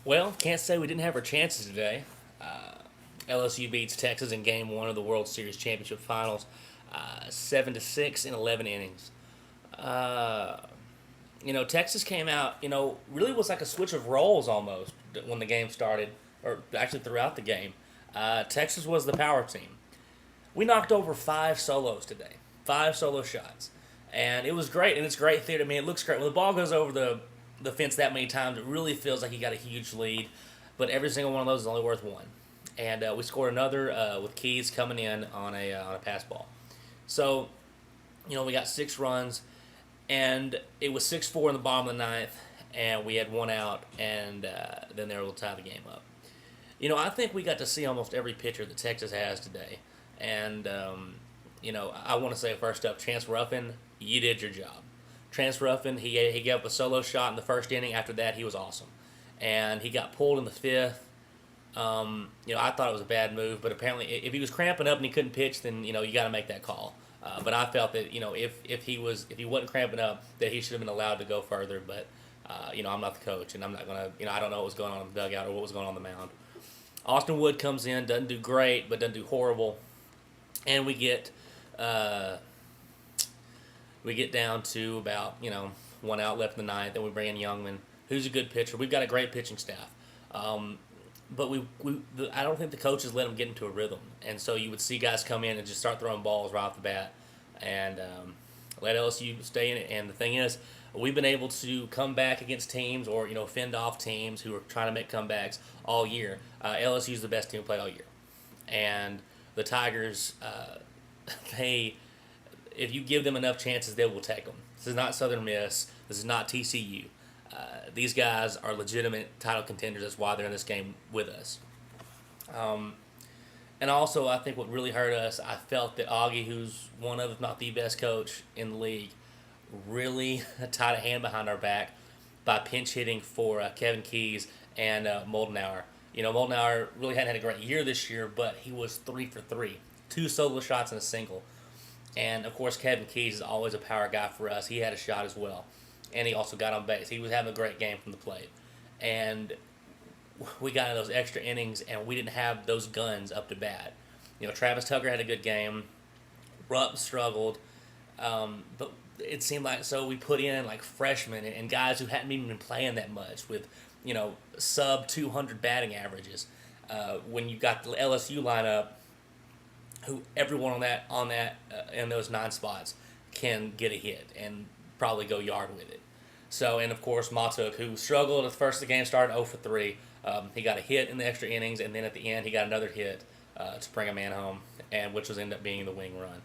Well, can't say we didn't have our chances today. LSU beats Texas in Game 1 of the World Series Championship Finals, 7-6 in 11 innings. Uh, Texas came out. Really was like a switch of roles almost when the game started, or actually throughout the game. Texas was the power team. We knocked over 5 solos today, 5 solo shots, and it was great. And it's great theater. I mean, it looks great when the ball goes over the fence that many times. It really feels like you got a huge lead, but every single one of those is only worth one. And we scored another with Keys coming in on a pass ball. So, we got 6 runs, and it was 6-4 in the bottom of the ninth, and we had one out, and then they were able to tie the game up. I think we got to see almost every pitcher that Texas has today. And, I want to say first up, Chance Ruffin, you did your job. Chance Ruffin, he gave up a solo shot in the first inning. After that, he was awesome. And he got pulled in the fifth. I thought it was a bad move, but apparently if he was cramping up and he couldn't pitch, then, you got to make that call. But I felt that, if he wasn't cramping up, that he should have been allowed to go further. But, I'm not the coach, and I'm not going to, I don't know what was going on in the dugout or what was going on the mound. Austin Wood comes in, doesn't do great, but doesn't do horrible. And we get down to about, one out left in the ninth. Then we bring in Youngman, who's a good pitcher. We've got a great pitching staff. But I don't think the coaches let them get into a rhythm. And so you would see guys come in and just start throwing balls right off the bat and let LSU stay in it. And the thing is, we've been able to come back against teams or, fend off teams who are trying to make comebacks all year. LSU is the best team to play all year. And the Tigers, if you give them enough chances, they will take them. This is not Southern Miss. This is not TCU. These guys are legitimate title contenders. That's why they're in this game with us. And also, I think what really hurt us, I felt that Augie, who's one of, if not the best coach in the league, really tied a hand behind our back by pinch hitting for Kevin Keys and Moldenauer. Moldenauer really hadn't had a great year this year, but he was 3 for 3. 2 solo shots and a single. And, of course, Kevin Keys is always a power guy for us. He had a shot as well. And he also got on base. He was having a great game from the plate. And we got in those extra innings, and we didn't have those guns up to bat. Travis Tucker had a good game. Rupp struggled. But it seemed like we put in like freshmen and guys who hadn't even been playing that much with, sub 200 batting averages. When you got the LSU lineup, who everyone on that in those 9 spots can get a hit and probably go yard with it. So, and of course, Matuk, who struggled at the first of the game, started 0 for 3. He got a hit in the extra innings, and then at the end, he got another hit to bring a man home, and which was ended up being the wing run.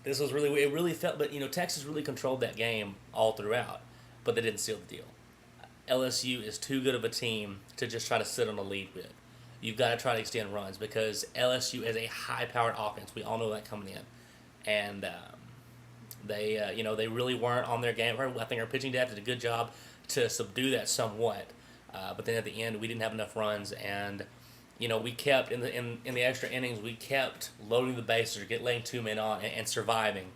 This was really, it really felt, but Texas really controlled that game all throughout, but they didn't seal the deal. LSU is too good of a team to just try to sit on a lead with. You've got to try to extend runs because LSU is a high-powered offense. We all know that coming in. And they really weren't on their game. I think our pitching staff did a good job to subdue that somewhat. But then at the end, we didn't have enough runs, and we kept in the extra innings, we kept loading the bases or letting 2 men on and surviving.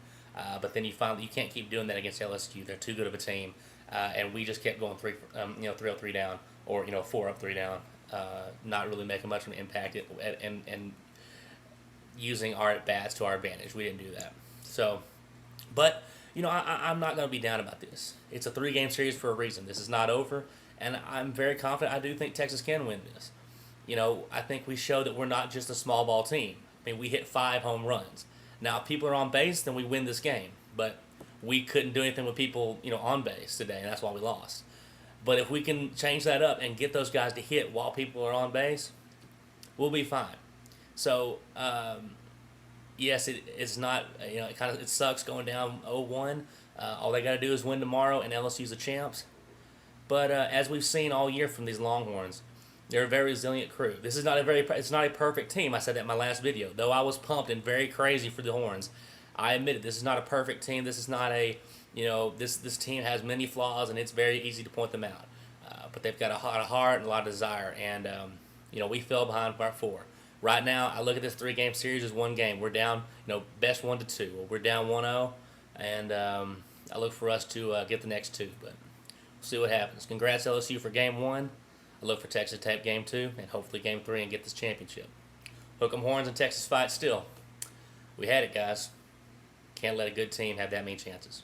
But then you can't keep doing that against LSU. They're too good of a team, and we just kept going 3-3 down or 4 up, 3 down, not really making much of an impact and using our at bats to our advantage. We didn't do that. So, but I'm not going to be down about this. It's a 3-game series for a reason. This is not over, and I'm very confident. I do think Texas can win this. I think we show that we're not just a small ball team. I mean, we hit 5 home runs. Now, if people are on base, then we win this game. But we couldn't do anything with people, on base today, and that's why we lost. But if we can change that up and get those guys to hit while people are on base, we'll be fine. So, yes, it's not, it sucks going down 0-1. All they got to do is win tomorrow, and LSU's the champs. But as we've seen all year from these Longhorns, they're a very resilient crew. It's not a perfect team. I said that in my last video. Though I was pumped and very crazy for the Horns, I admit it. This is not a perfect team. This is not this team has many flaws, and it's very easy to point them out. But they've got a lot of heart and a lot of desire, and we fell behind by 4. Right now, I look at this 3-game series as 1 game. We're down, best 1-2. We're down 1-0, and I look for us to get the next 2. But See what happens. Congrats LSU for game 1. I look for Texas to take game 2 and hopefully game 3 and get this championship. Hook 'em horns and Texas fight still. We had it, guys. Can't let a good team have that many chances.